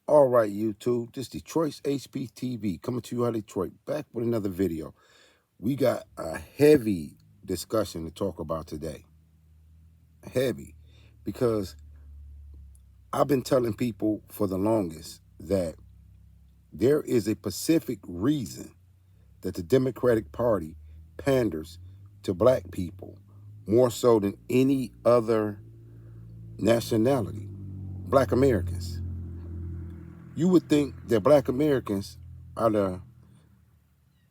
All right, YouTube, this Detroit's HPTV coming to you out of Detroit, back with another video. We got a heavy discussion to talk about today. Heavy, because I've been telling people for the longest that there is a specific reason that the Democratic Party panders to black people more so than any other nationality, black Americans. You would think that black Americans are the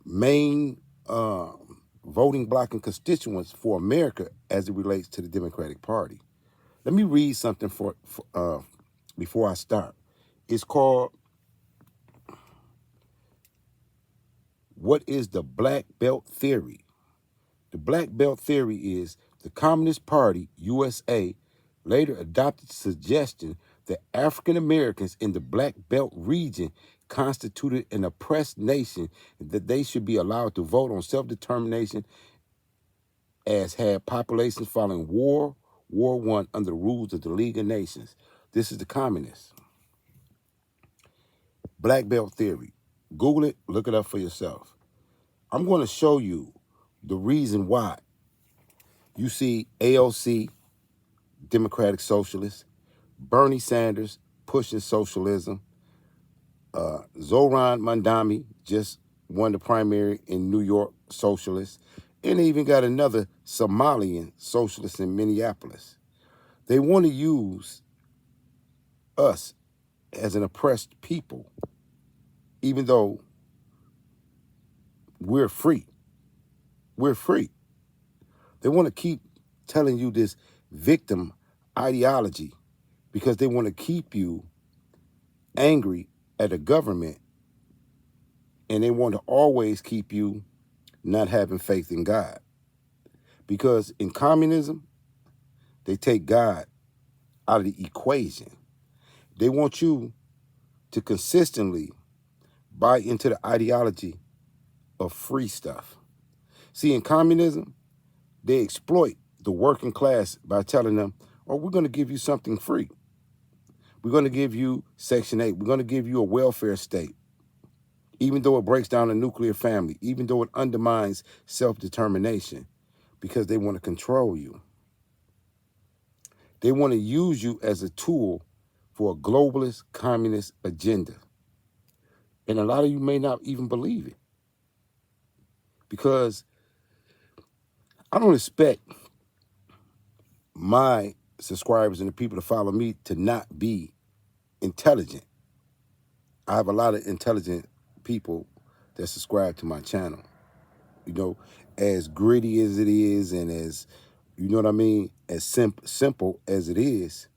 main voting bloc and constituents for America as it relates to the Democratic Party. Let me read something before I start. It's called, What is the Black Belt Theory? The Black Belt Theory is the Communist Party, USA, later adopted the suggestion that African Americans in the Black Belt region constituted an oppressed nation and that they should be allowed to vote on self-determination as had populations following War I under the rules of the League of Nations. This is the communists. Black Belt Theory. Google it, look it up for yourself. I'm going to show you the reason why. You see AOC, Democratic Socialist, Bernie Sanders pushing socialism, Zoran Mandami just won the primary in New York, socialist, and they even got another Somalian socialist in Minneapolis. They want to use us as an oppressed people, even though we're free. We're free. They want to keep telling you this victim ideology because they want to keep you angry at the government, and they want to always keep you not having faith in God. Because in communism, they take God out of the equation. They want you to consistently buy into the ideology of free stuff. See, in communism, they exploit the working class by telling them, oh, we're going to give you something free. We're going to give you Section 8. We're going to give you a welfare state, even though it breaks down the nuclear family, even though it undermines self-determination, because they want to control you. They want to use you as a tool for a globalist communist agenda. And a lot of you may not even believe it, because I don't expect my subscribers and the people that follow me to not be intelligent. I have a lot of intelligent people that subscribe to my channel. You know, as gritty as it is and as, you know what I mean, as simple as it is,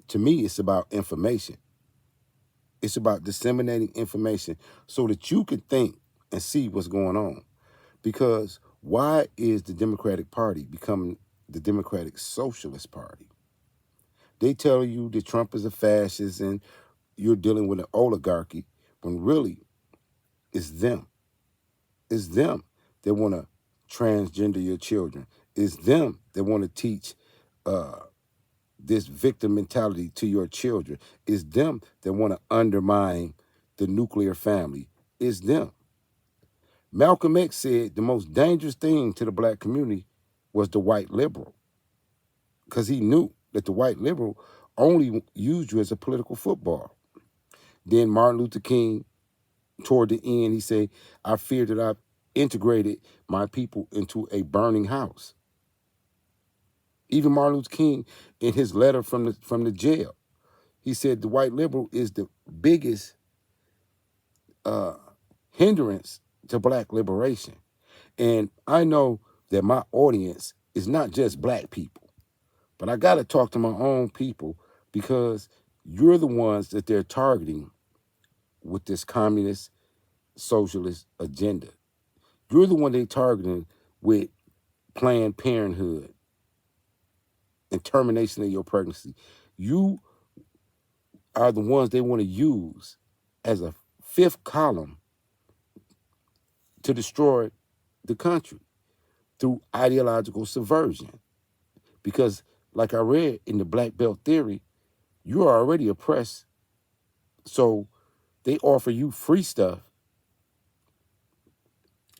to me, it's about information. It's about disseminating information so that you can think and see what's going on. Because why is the Democratic Party becoming the Democratic Socialist Party? They tell you that Trump is a fascist and you're dealing with an oligarchy, when really it's them. It's them that want to transgender your children. It's them that want to teach this victim mentality to your children. It's them that want to undermine the nuclear family. It's them. Malcolm X said the most dangerous thing to the black community was the white liberal, because he knew that the white liberal only used you as a political football. Then Martin Luther King, toward the end, he said, I fear that I've integrated my people into a burning house. Even Martin Luther King, in his letter from the jail, he said the white liberal is the biggest hindrance to black liberation. And I know that my audience is not just black people, but I got to talk to my own people, because you're the ones that they're targeting with this communist socialist agenda. You're the one they're targeting with Planned Parenthood and termination of your pregnancy. You are the ones they want to use as a fifth column to destroy the country through ideological subversion. Because, like I read in the Black Belt Theory, you are already oppressed So they offer you free stuff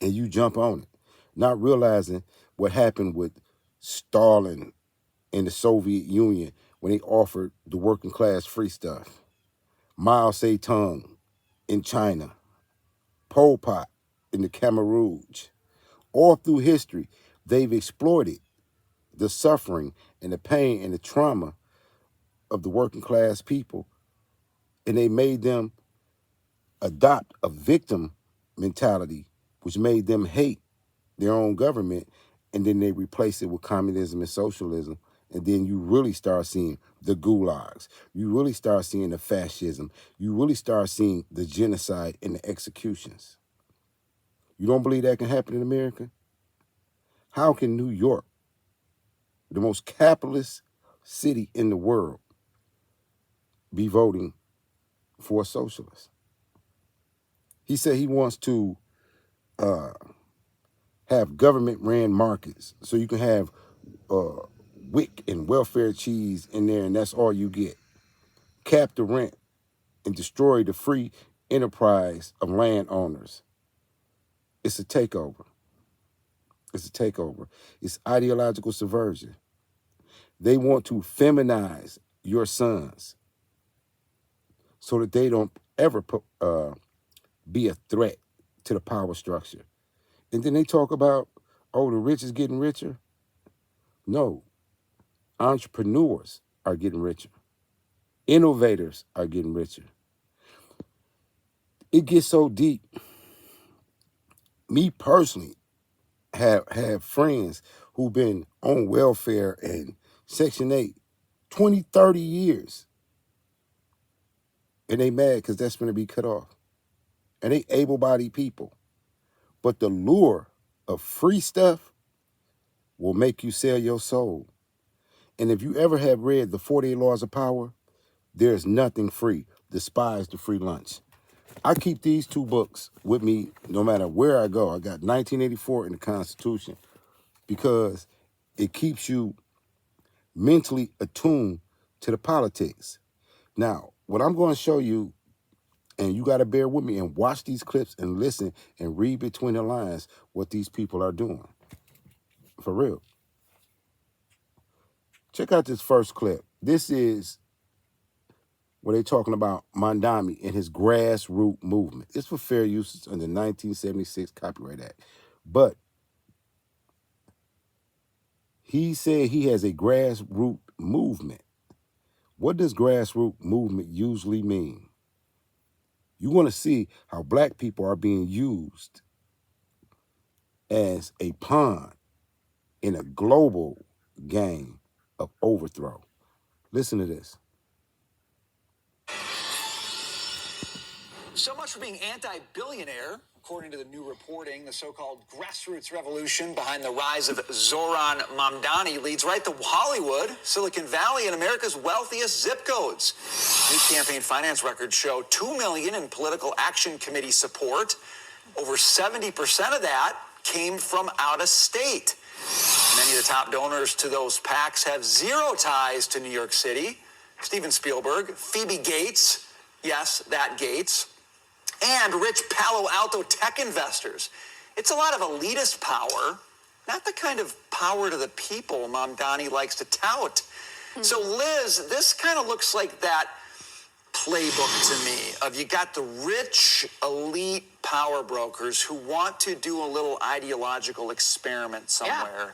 and you jump on it, not realizing what happened with Stalin in the Soviet Union when they offered the working class free stuff. Mao Zedong in China, Pol Pot in the Khmer Rouge. All through history, they've exploited the suffering and the pain and the trauma of the working class people, and they made them adopt a victim mentality, which made them hate their own government, and then they replace it with communism and socialism, and then you really start seeing the gulags. You really start seeing the fascism. You really start seeing the genocide and the executions. You don't believe that can happen in America? How can New York, the most capitalist city in the world, be voting for a socialist? He said he wants to have government-ran markets so you can have WIC and welfare cheese in there, and that's all you get. Cap the rent and destroy the free enterprise of landowners. It's a takeover. It's a takeover. It's ideological subversion. They want to feminize your sons so that they don't ever be a threat to the power structure. And then they talk about, oh, the rich is getting richer. No, entrepreneurs are getting richer. Innovators are getting richer. It gets so deep. Me personally have friends who've been on welfare and Section 8 20, 30 years. And they mad because that's going to be cut off. And they able-bodied people. But the lure of free stuff will make you sell your soul. And if you ever have read the 48 Laws of Power, there's nothing free. Despise the free lunch. I keep these two books with me no matter where I go. I got 1984 in the Constitution because it keeps you mentally attuned to the politics. Now, what I'm going to show you, and you got to bear with me and watch these clips and listen and read between the lines what these people are doing. For real. Check out this first clip. This is where they're talking about Mondami and his grassroots movement. It's for fair use under the 1976 Copyright Act. But he said he has a grassroots movement. What does grassroots movement usually mean? You want to see how black people are being used as a pawn in a global game of overthrow. Listen to this. So much for being anti-billionaire. According to the new reporting, the so-called grassroots revolution behind the rise of Zoran Mamdani leads right to Hollywood, Silicon Valley, and America's wealthiest zip codes. New campaign finance records show $2 million in political action committee support. Over 70% of that came from out of state. Many of the top donors to those PACs have zero ties to New York City. Steven Spielberg, Phoebe Gates, yes, that Gates, and rich Palo Alto tech investors. It's a lot of elitist power, not the kind of power to the people Mamdani likes to tout. So, Liz, this kind of looks like that playbook to me of you got the rich elite power brokers who want to do a little ideological experiment somewhere. Yeah.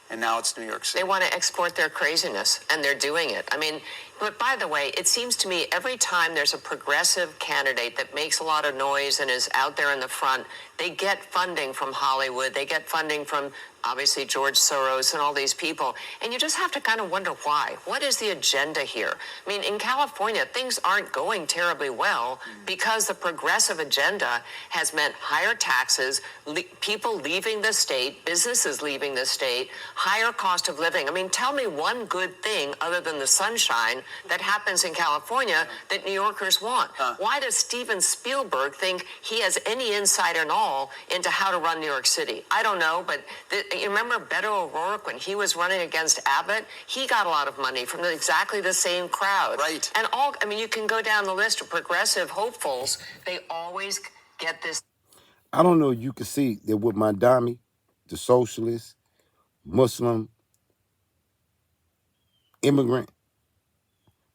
And now it's New York City. They want to export their craziness, and they're doing it. I mean, but by the way, it seems to me every time there's a progressive candidate that makes a lot of noise and is out there in the front, they get funding from Hollywood. They get funding from, obviously, George Soros and all these people. And you just have to kind of wonder why. What is the agenda here? I mean, in California, things aren't going terribly well because the progressive agenda has meant higher taxes, people leaving the state, businesses leaving the state, higher cost of living. I mean, tell me one good thing other than the sunshine that happens in California that New Yorkers want. Why does Steven Spielberg think he has any insight at all into how to run New York City? I don't know, but you remember Beto O'Rourke when he was running against Abbott? He got a lot of money from exactly the same crowd. Right. And you can go down the list of progressive hopefuls. They always get this. I don't know. You can see that with Mandami, the socialist, Muslim, immigrant,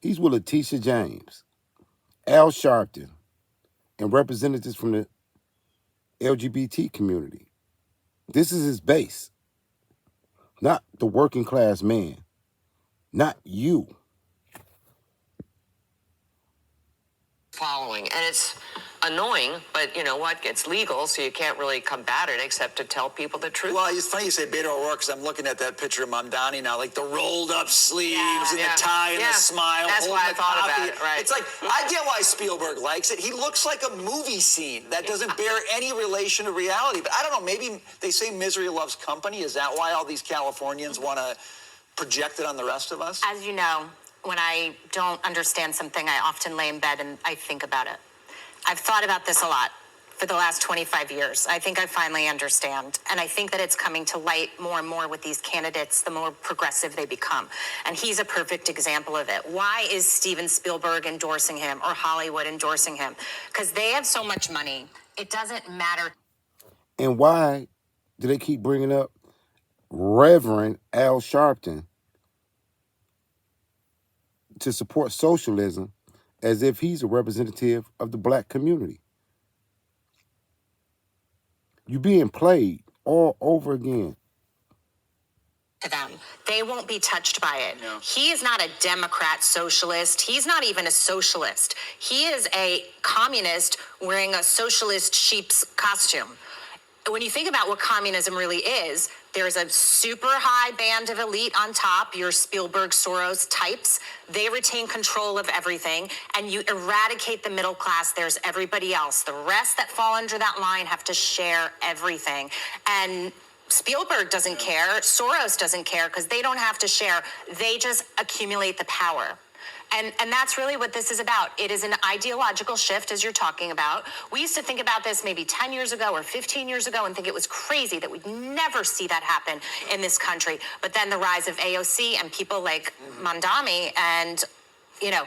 he's with Letitia James, Al Sharpton, and representatives from the LGBT community. This is his base, not the working class man, not you. Following, and it's annoying, but you know what? It's legal, so you can't really combat it except to tell people the truth. Well, it's funny you say Beto O'Rourke, because I'm looking at that picture of Mamdani now, like the rolled up sleeves and the tie and the smile. That's why I thought about it, right. It's like, I get why Spielberg likes it. He looks like a movie scene that doesn't bear any relation to reality. But I don't know, maybe they say misery loves company. Is that why all these Californians want to project it on the rest of us? As you know, when I don't understand something, I often lay in bed and I think about it. I've thought about this a lot for the last 25 years. I think I finally understand. And I think that it's coming to light more and more with these candidates, the more progressive they become. And he's a perfect example of it. Why is Steven Spielberg endorsing him or Hollywood endorsing him? Because they have so much money. It doesn't matter. And why do they keep bringing up Reverend Al Sharpton to support socialism as if he's a representative of the black community? You're being played all over again. To them. They won't be touched by it. No. He is not a Democrat socialist. He's not even a socialist. He is a communist wearing a socialist sheep's costume. When you think about what communism really is, there's a super high band of elite on top, your Spielberg, Soros types. They retain control of everything, and you eradicate the middle class. There's everybody else. The rest that fall under that line have to share everything. And Spielberg doesn't care. Soros doesn't care because they don't have to share. They just accumulate the power. And that's really what this is about. It is an ideological shift, as you're talking about. We used to think about this maybe 10 years ago or 15 years ago and think it was crazy that we'd never see that happen in this country. But then the rise of AOC and people like Mandami and, you know,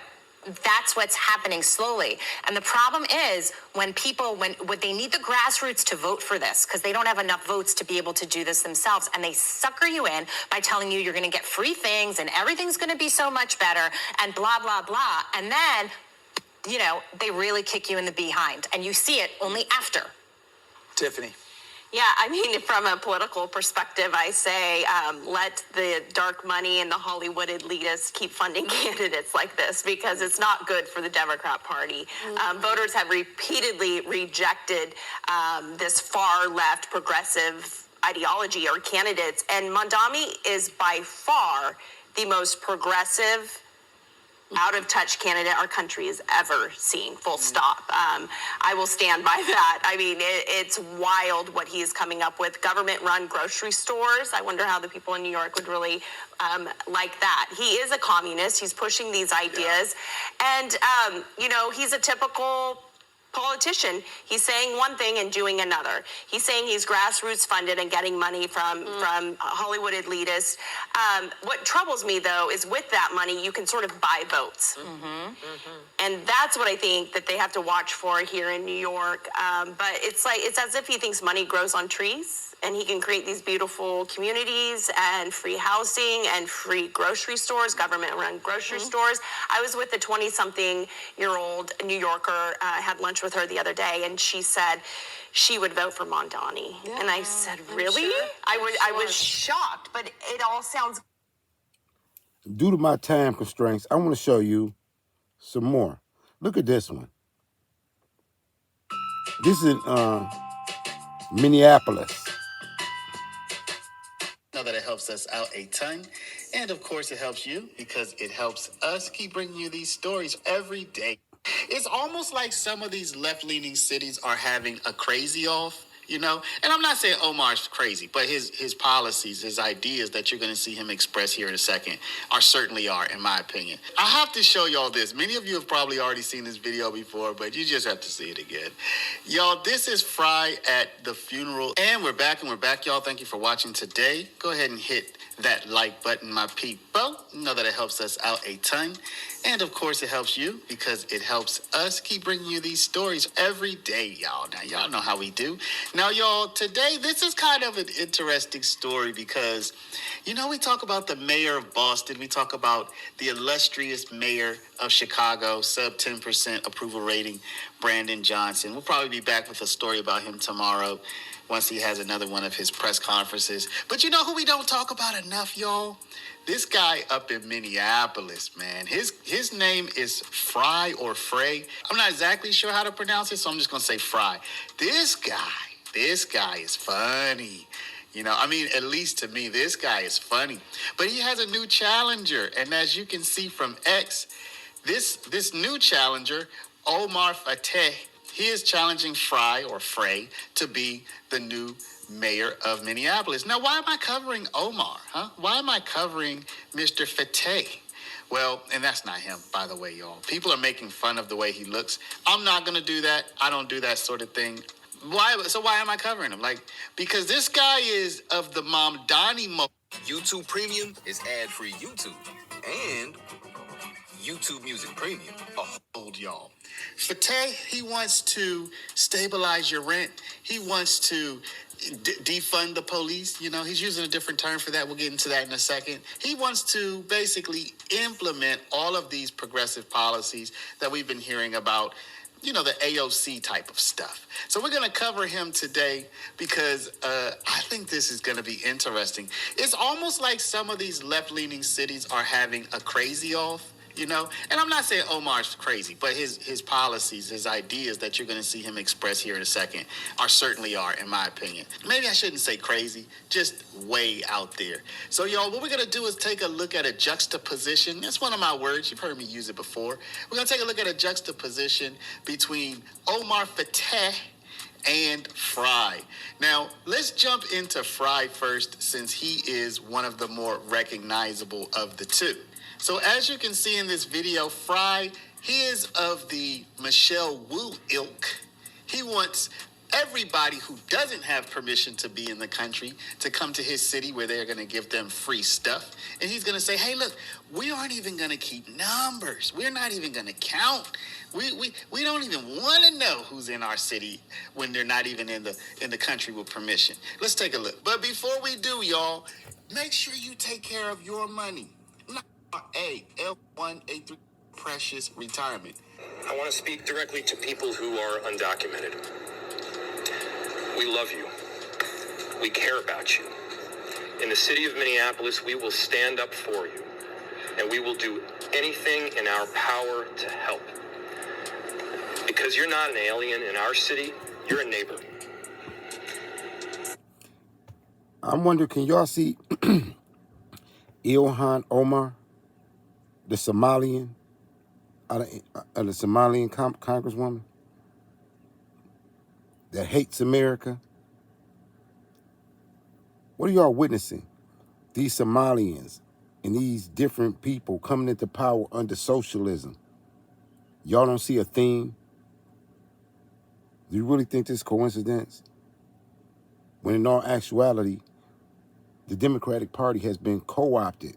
that's what's happening slowly. And the problem is when they need the grassroots to vote for this because they don't have enough votes to be able to do this themselves, and they sucker you in by telling you you're going to get free things and everything's going to be so much better and blah, blah, blah. And then, you know, they really kick you in the behind, and you see it only after. Tiffany. Yeah, I mean, from a political perspective, I say let the dark money and the Hollywood elitists keep funding candidates like this because it's not good for the Democrat Party. Voters have repeatedly rejected this far left progressive ideology or candidates, and Mamdani is by far the most progressive, out-of-touch candidate our country has ever seen, full stop. I will stand by that. I mean, it's wild what he is coming up with. Government-run grocery stores. I wonder how the people in New York would really like that. He is a communist. He's pushing these ideas. And, you know, he's a typical politician. He's saying one thing and doing another. He's saying he's grassroots funded and getting money from Hollywood elitists. What troubles me, though, is with that money, you can sort of buy votes. And that's what I think that they have to watch for here in New York. But it's as if he thinks money grows on trees. And he can create these beautiful communities and free housing and free grocery stores, government-run grocery stores. I was with a 20-something-year-old New Yorker. I had lunch with her the other day, and she said she would vote for Mamdani. Yeah, and I said, really? Sure. I was shocked, but it all sounds... Due to my time constraints, I want to show you some more. Look at this one. This is in Minneapolis. Know that it helps us out a ton. And of course, it helps you because it helps us keep bringing you these stories every day. It's almost like some of these left-leaning cities are having a crazy off. you know? And I'm not saying Omar's crazy, but his policies, his ideas that you're going to see him express here in a second certainly are, in my opinion. I have to show y'all this. Many of you have probably already seen this video before, but you just have to see it again. Y'all, this is Fry at the funeral. And we're back, y'all. Thank you for watching today. Go ahead and hit that like button, my people. Know that it helps us out a ton. And of course, it helps you because it helps us keep bringing you these stories every day, y'all. Now, y'all know how we do. Now, y'all, today, this is kind of an interesting story because, you know, we talk about the mayor of Boston. We talk about the illustrious mayor of Chicago, sub 10% approval rating, Brandon Johnson. We'll probably be back with a story about him tomorrow once he has another one of his press conferences. But you know who we don't talk about enough, y'all? This guy up in Minneapolis, man. His name is Fry or Frey. I'm not exactly sure how to pronounce it, so I'm just going to say Fry. This guy is funny. You know, I mean, at least to me, this guy is funny. But he has a new challenger. And as you can see from X, this new challenger, Omar Fateh, he is challenging Fry or Frey to be the new mayor of Minneapolis. Now, why am I covering Omar? Why am I covering Mr. Fateh? Well, and that's not him, by the way, y'all. People are making fun of the way he looks. I'm not going to do that. I don't do that sort of thing. Why am I covering him? Because this guy is of the Mamdani YouTube Premium is ad-free YouTube and YouTube Music Premium. Hold y'all. Fateh, he wants to stabilize your rent. He wants to defund the police. You know, he's using a different term for that. We'll get into that in a second. He wants to basically implement all of these progressive policies that we've been hearing about, you know, the AOC type of stuff. So we're going to cover him today because I think this is going to be interesting. It's almost like some of these left-leaning cities are having a crazy off. You know, and I'm not saying Omar's crazy, but his policies, his ideas that you're going to see him express here in a second certainly are, in my opinion. Maybe I shouldn't say crazy, just way out there. So, y'all, what we're going to do is take a look at a juxtaposition. That's one of my words. You've heard me use it before. We're going to take a look at a juxtaposition between Omar Fateh and Fry. Now, let's jump into Fry first, since he is one of the more recognizable of the two. So as you can see in this video, Fry, he is of the Michelle Wu ilk. He wants everybody who doesn't have permission to be in the country to come to his city where they're going to give them free stuff. And he's going to say, hey, look, we aren't even going to keep numbers. We're not even going to count. We don't even want to know who's in our city when they're not even in the country with permission. Let's take a look. But before we do, y'all, make sure you take care of your money. L1A3 precious retirement. I want to speak directly to people who are undocumented. We love you. We care about you. In the city of Minneapolis, we will stand up for you, and we will do anything in our power to help. Because you're not an alien in our city, you're a neighbor. I'm wondering, can y'all see Ilhan Omar, the Somalian, the Somalian congresswoman that hates America? What are y'all witnessing? These Somalians and these different people coming into power under socialism. Y'all don't see a theme? Do you really think this is coincidence? When in all actuality, the Democratic Party has been co-opted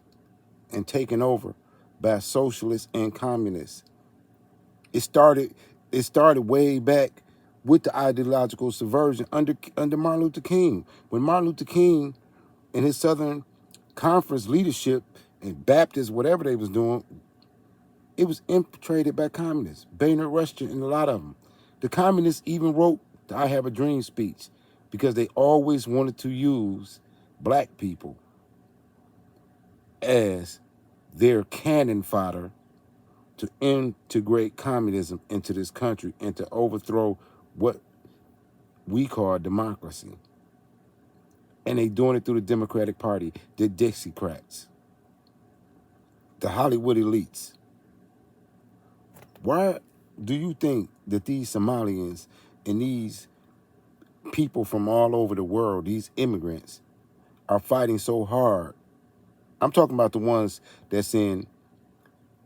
and taken over by socialists and communists. It started way back with the ideological subversion under Martin Luther King. When Martin Luther King and his Southern Conference leadership and Baptists, whatever they was doing, it was infiltrated by communists. Bayard Rustin and a lot of them. The communists even wrote the I Have a Dream speech because they always wanted to use black people as their cannon fodder to integrate communism into this country and to overthrow what we call democracy. And they doing it through the Democratic Party, the Dixiecrats, the Hollywood elites. Why do you think that these Somalians and these people from all over the world, these immigrants, are fighting so hard. I'm talking about the ones that's in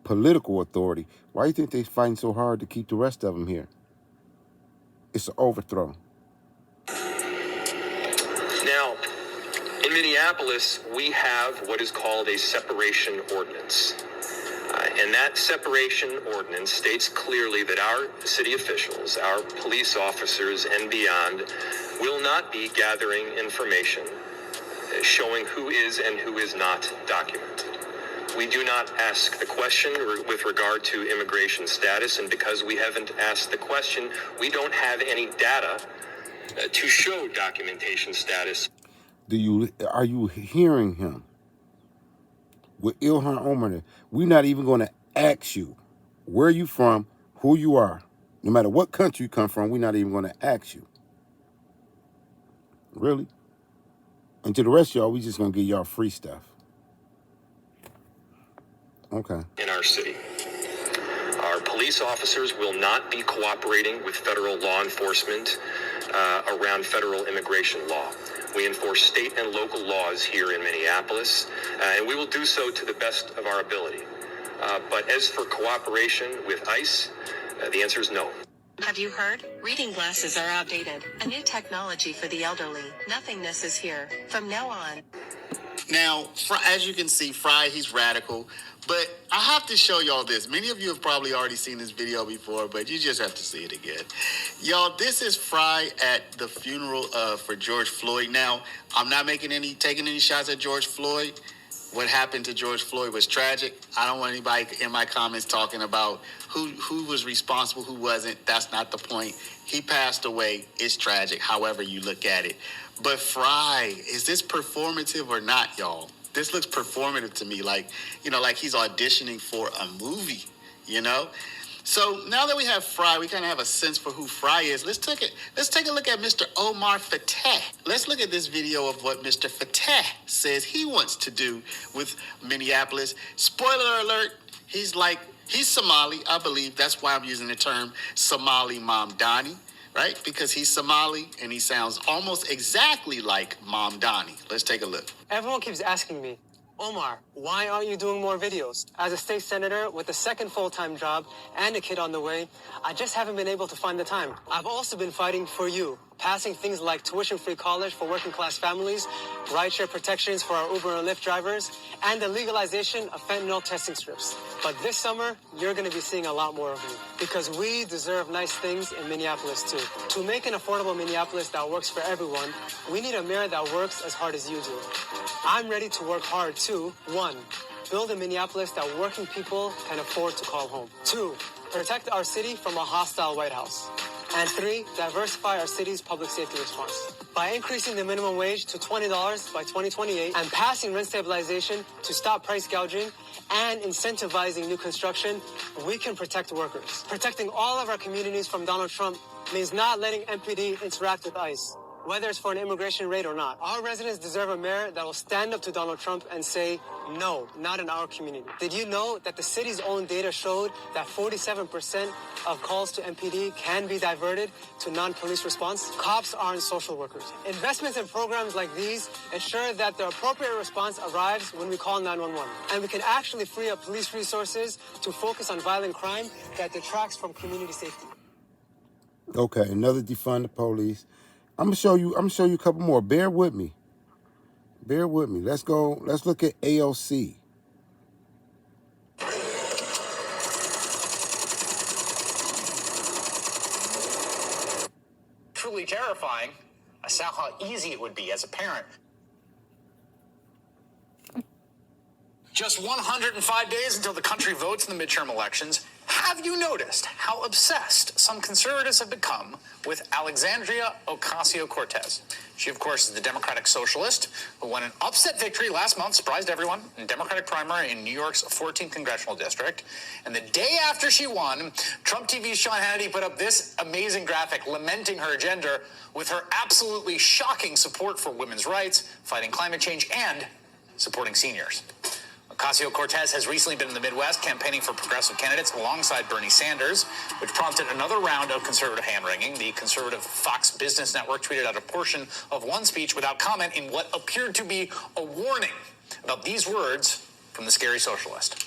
political authority. Why do you think they're fighting so hard to keep the rest of them here? It's an overthrow. Now, in Minneapolis, we have what is called a separation ordinance. And that separation ordinance states clearly that our city officials, our police officers and beyond, will not be gathering information showing who is and who is not documented. We do not ask the question with regard to immigration status, and because we haven't asked the question, we don't have any data to show documentation status. Are you hearing him? With Ilhan Omar, we're not even going to ask you where you from, who you are. No matter what country you come from, we're not even going to ask you. Really? And to the rest of y'all, we just going to give y'all free stuff. Okay. In our city, our police officers will not be cooperating with federal law enforcement around federal immigration law. We enforce state and local laws here in Minneapolis, and we will do so to the best of our ability. But as for cooperation with ICE, the answer is no. Have you heard? Reading glasses are outdated. A new technology for the elderly. Nothingness is here. From now on. Now, as you can see, Fry, he's radical. But I have to show y'all this. Many of you have probably already seen this video before, but you just have to see it again. Y'all, this is Fry at the funeral for George Floyd. Now, I'm not taking any shots at George Floyd. What happened to George Floyd was tragic. I don't want anybody in my comments talking about who was responsible, who wasn't. That's not the point. He passed away. It's tragic, however you look at it. But Fry, is this performative or not, y'all? This looks performative to me, like he's auditioning for a movie, So now that we have Fry, we kind of have a sense for who Fry is. Let's take a look at Mr. Omar Fattah. Let's look at this video of what Mr. Fattah says he wants to do with Minneapolis. Spoiler alert, he's Somali, I believe. That's why I'm using the term Somali Mamdani, right? Because he's Somali and he sounds almost exactly like Mamdani. Let's take a look. Everyone keeps asking me, Omar, why aren't you doing more videos? As a state senator with a second full-time job and a kid on the way, I just haven't been able to find the time. I've also been fighting for you, passing things like tuition-free college for working-class families, rideshare protections for our Uber and Lyft drivers, and the legalization of fentanyl testing strips. But this summer, you're going to be seeing a lot more of me, because we deserve nice things in Minneapolis too. To make an affordable Minneapolis that works for everyone, we need a mayor that works as hard as you do. I'm ready to work hard too. 1, build a Minneapolis that working people can afford to call home. 2, protect our city from a hostile White House. And 3, diversify our city's public safety response. By increasing the minimum wage to $20 by 2028 and passing rent stabilization to stop price gouging and incentivizing new construction, we can protect workers. Protecting all of our communities from Donald Trump means not letting MPD interact with ICE, whether it's for an immigration raid or not. Our residents deserve a mayor that will stand up to Donald Trump and say, no, not in our community. Did you know that the city's own data showed that 47% of calls to MPD can be diverted to non-police response? Cops aren't social workers. Investments in programs like these ensure that the appropriate response arrives when we call 911. And we can actually free up police resources to focus on violent crime that detracts from community safety. Okay, another defund the police. I'm gonna show you a couple more. Bear with me. Let's go. Let's look at AOC. Truly terrifying. I saw how easy it would be as a parent. Just 105 days until the country votes in the midterm elections. Have you noticed how obsessed some conservatives have become with Alexandria Ocasio-Cortez? She, of course, is the Democratic socialist who won an upset victory last month, surprised everyone, in the Democratic primary in New York's 14th congressional district. And the day after she won, Trump TV's Sean Hannity put up this amazing graphic lamenting her agenda with her absolutely shocking support for women's rights, fighting climate change, and supporting seniors. Ocasio-Cortez has recently been in the Midwest campaigning for progressive candidates alongside Bernie Sanders, which prompted another round of conservative hand-wringing. The conservative Fox Business Network tweeted out a portion of one speech without comment in what appeared to be a warning about these words from the scary socialist.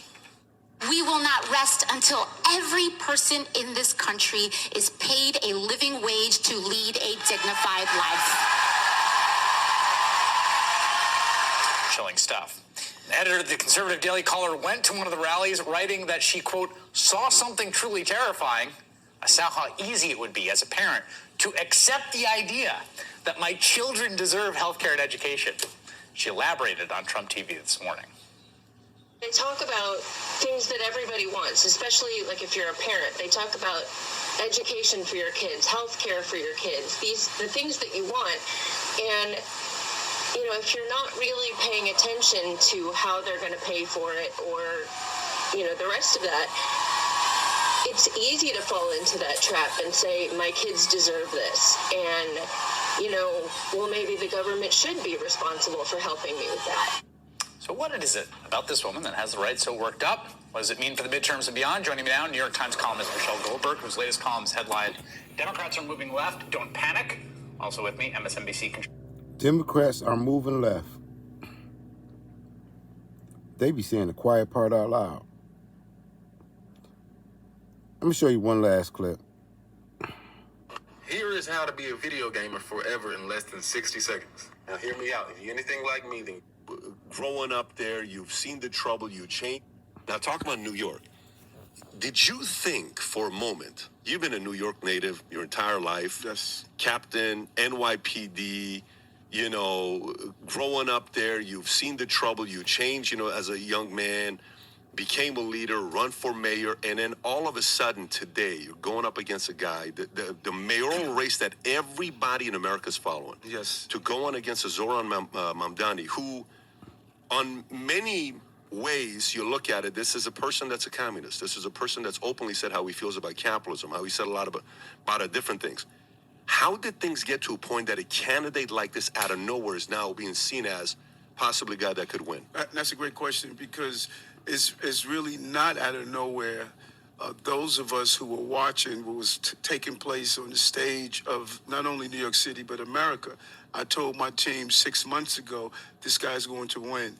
We will not rest until every person in this country is paid a living wage to lead a dignified life. Chilling stuff. The editor of the conservative Daily Caller went to one of the rallies, writing that she, quote, saw something truly terrifying. I saw how easy it would be as a parent to accept the idea that my children deserve health care and education. She elaborated on Trump TV this morning. They talk about things that everybody wants, especially like if you're a parent. They talk about education for your kids, health care for your kids, the things that you want. And you know, if you're not really paying attention to how they're going to pay for it or, you know, the rest of that, it's easy to fall into that trap and say, my kids deserve this. And, you know, well, maybe the government should be responsible for helping me with that. So what is it about this woman that has the right so worked up? What does it mean for the midterms and beyond? Joining me now, New York Times columnist Michelle Goldberg, whose latest column is headlined, Democrats are moving left, don't panic. Also with me, MSNBC contributor. Democrats are moving left. They be saying the quiet part out loud. Let me show you one last clip. Here is how to be a video gamer forever in less than 60 seconds. Now hear me out. If you're anything like me, then growing up there, you've seen the trouble, you changed. Now talk about New York. Did you think for a moment, you've been a New York native your entire life, yes, Captain, NYPD, you know, growing up there, you've seen the trouble, you changed, you know, as a young man, became a leader, run for mayor, and then all of a sudden today, you're going up against a guy, the mayoral race that everybody in America's following. Yes. To go on against a Zoran Mamdani, who on many ways you look at it, this is a person that's a communist. This is a person that's openly said how he feels about capitalism, how he said a lot about different things. How did things get to a point that a candidate like this out of nowhere is now being seen as possibly a guy that could win? That's a great question, because it's really not out of nowhere. Those of us who were watching what was taking place on the stage of not only New York City, but America, I told my team 6 months ago, this guy's going to win.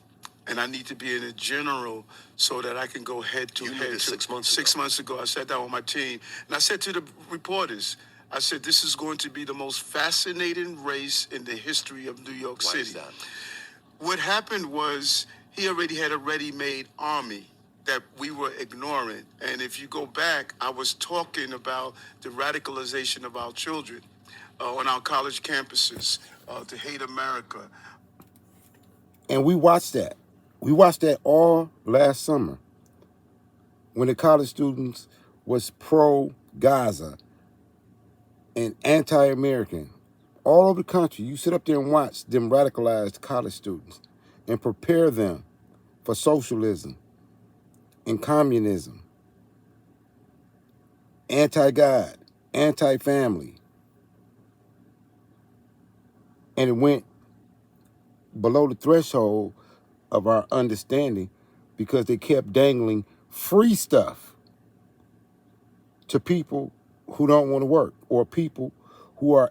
And I need to be in a general so that I can go head to head. 6 months ago? 6 months ago, I sat down with my team. And I said to the reporters, I said, this is going to be the most fascinating race in the history of New York City. Why is that? What happened was he already had a ready-made army that we were ignoring. And if you go back, I was talking about the radicalization of our children on our college campuses, to hate America. And we watched that. We watched that all last summer when the college students was pro-Gaza and anti-American. All over the country, you sit up there and watch them radicalized college students and prepare them for socialism and communism, anti-God, anti-family. And it went below the threshold of our understanding because they kept dangling free stuff to people who don't want to work, or people who are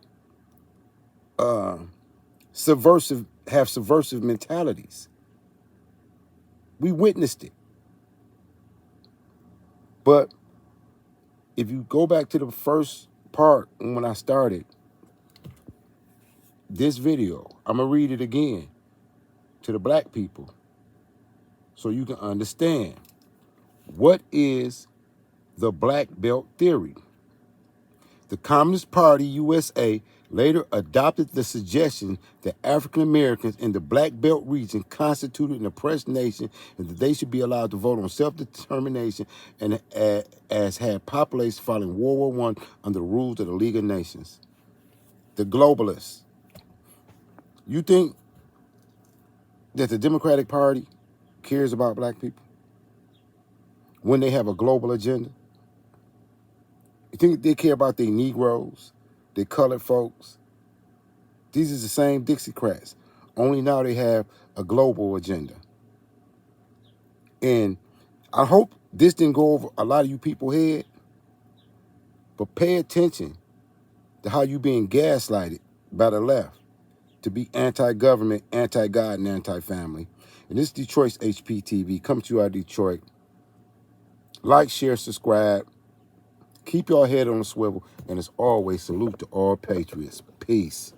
subversive, have subversive mentalities. We witnessed it. But if you go back to the first part when I started this video, I'm going to read it again to the black people so you can understand what is the black belt theory. The Communist Party USA later adopted the suggestion that African Americans in the Black Belt region constituted an oppressed nation and that they should be allowed to vote on self-determination, and as had populations following World War I under the rules of the League of Nations. The globalists. You think that the Democratic Party cares about black people when they have a global agenda? You think they care about their Negroes, their colored folks? These are the same Dixiecrats, only now they have a global agenda. And I hope this didn't go over a lot of you people's head, but pay attention to how you being gaslighted by the left to be anti-government, anti-God, and anti-family. And this is Detroit's HPTV. Come to you out of Detroit. Like, share, subscribe. Keep your head on a swivel. And as always, salute to all patriots. Peace.